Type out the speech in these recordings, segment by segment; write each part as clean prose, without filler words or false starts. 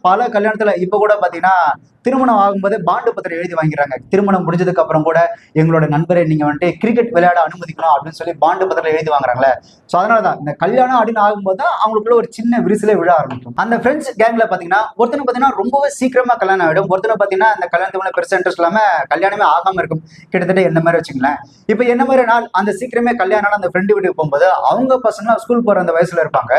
பல கல்யாணத்துல இப்ப கூட பாத்தீங்கன்னா திருமணம் ஆகும்போது பாண்டு பத்திரம் எழுதி வாங்கிறாங்க. திருமணம் முடிஞ்சதுக்கு அப்புறம் கூட எங்களோட நண்பரை நீங்க வந்துட்டு கிரிக்கெட் விளையாட அனுமதிக்கணும் அப்படின்னு சொல்லி பாண்டு பத்திரம் எழுதி வாங்குறாங்களே. ஸோ அதனாலதான் இந்த கல்யாணம் அப்படின்னு ஆகும்போது தான் அவங்களுக்குள்ள ஒரு சின்ன விரிசலே விழ ஆரம்பிக்கும். அந்த ஃப்ரெண்ட்ஸ் கேங்ல பாத்தீங்கன்னா ஒருத்தனை பாத்தீங்கன்னா ரொம்பவே சீக்கிரமா கல்யாணம் ஆகிடும். ஒருத்தனை பாத்தீங்கன்னா இந்த கல்யாணத்துக்குள்ள பெருசா இன்ட்ரெஸ்ட் இல்லாம கல்யாணமே ஆகாம இருக்கும். கிட்டத்தட்ட என்ன மாதிரி வச்சுங்களேன். இப்ப என்ன மாதிரி நாள் அந்த சீக்கிரமே கல்யாணம் அந்த ஃப்ரெண்டு வீட்டுக்கு போகும்போது அவங்க பசங்க ஸ்கூல் போற அந்த வயசுல இருப்பாங்க.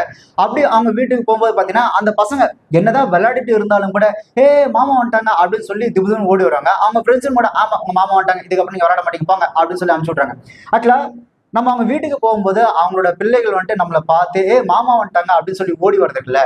அப்படி அவங்க வீட்டுக்கு போகும்போது பாத்தீங்கன்னா அந்த பசங்க என்னதான் விளையாடிட்டு இருந்தாலும் கூட மாமா வந்துட்டாங்க அப்படின்னு சொல்லி திபுதுன்னு ஓடி வராங்க. அவங்க ஃப்ரெண்ட்ஸும் கூட ஆமா உங்க மாமா வந்துட்டாங்க, இதுக்கப்புறம் நீங்க விளையாட மாட்டீங்க போங்க அப்படின்னு சொல்லி அனுப்பிச்சு விட்றாங்க. ஆக்சுவலா நம்ம அவங்க வீட்டுக்கு போகும்போது அவங்களோட பிள்ளைகள் வந்துட்டு நம்மளை பார்த்து மாமா வந்துட்டாங்க அப்படின்னு சொல்லி ஓடி வர்றதுக்குல்ல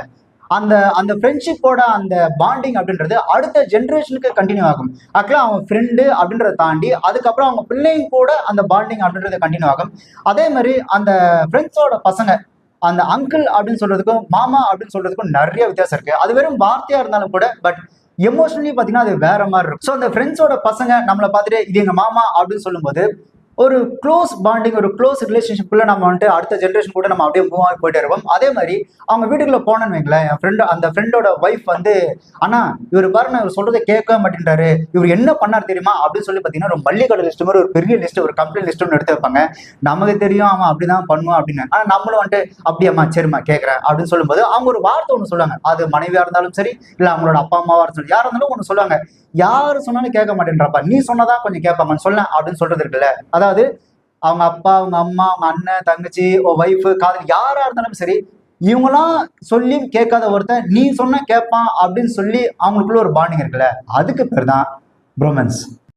அந்த அந்த ஃப்ரெண்ட்ஷிப்போட அந்த பாண்டிங் அப்படின்றது அடுத்த ஜென்ரேஷனுக்கு கண்டினியூ ஆகும். ஆக்சுவலா அவங்க ஃப்ரெண்டு அப்படின்றத தாண்டி அதுக்கப்புறம் அவங்க பிள்ளைங்க கூட அந்த பாண்டிங் அப்படின்றது கண்டினியூ ஆகும். அதே மாதிரி அந்த ஃப்ரெண்ட்ஸோட பசங்க அந்த அங்கிள் அப்படின்னு சொல்றதுக்கும் மாமா அப்படின்னு சொல்றதுக்கும் நிறைய வித்தியாசம் இருக்கு. அது வெறும் வார்த்தையா இருந்தாலும் கூட பட் எமோஷனலி பாத்தீங்கன்னா அது வேற மாதிரி இருக்கும். ஸோ அந்த ஃப்ரெண்ட்ஸோட பசங்க நம்மளை பார்த்துட்டு இது எங்க மாமா அப்படின்னு சொல்லும்போது ஒரு க்ளோஸ் பாண்டிங் ஒரு க்ளோஸ் ரிலேஷன்ஷிப்ல நம்ம வந்துட்டு அடுத்த ஜென்ரேஷன் கூட நம்ம அப்படியே மூவ் ஆகி போயிட்டே இருப்போம். அதே மாதிரி அவங்க வீட்டுக்குள்ள போனோன்னு வைங்களேன், என் ஃப்ரெண்ட் அந்த ஃப்ரெண்டோட ஒய்ஃப் வந்து ஆனா இவர் பாருங்க இவர் சொல்றதை கேட்கவே மாட்டேன்றாரு, இவர் என்ன பண்ணார் தெரியுமா அப்படின்னு சொல்லி பாத்தீங்கன்னா ஒரு மல்லிகடை லிஸ்ட் மாதிரி ஒரு பெரிய லிஸ்ட் ஒரு கம்ப்ளைண்ட் லிஸ்ட் ஒன்று எடுத்து வைப்பாங்க. நமக்கு தெரியும் அவன் அப்படிதான் பண்ணுவான் அப்படின்னு. ஆனா நம்மளும் வந்துட்டு அப்படியாம்மா சரிம்மா கேட்கறேன் அப்படின்னு சொல்லும்போது அவங்க ஒரு வார்த்தை ஒன்று சொல்லுவாங்க. அது மனைவியா இருந்தாலும் சரி இல்ல அவங்களோட அப்பா அம்மாவா இருந்தாலும் யாரா இருந்தாலும் ஒன்று சொல்லுவாங்க. யாரு சொன்னாலும் கேட்க மாட்டேன்றப்பா, நீ சொன்னதான் கொஞ்சம் கேட்பாங்கன்னு சொல்ல அப்படின்னு சொல்றது இருக்குல்ல. அதாவது அவங்க அப்பா அவங்க அம்மா அவங்க அண்ணன் தங்கச்சி ஒய்ஃபு காதல் யாரா இருந்தாலும் சரி இவங்களாம் சொல்லி கேட்காத ஒருத்தன் நீ சொன்னா கேட்பான் அப்படின்னு சொல்லி அவங்களுக்குள்ள ஒரு பாண்டிங் இருக்குல்ல, அதுக்கு பேர் தான் ப்ரோமன்ஸ்.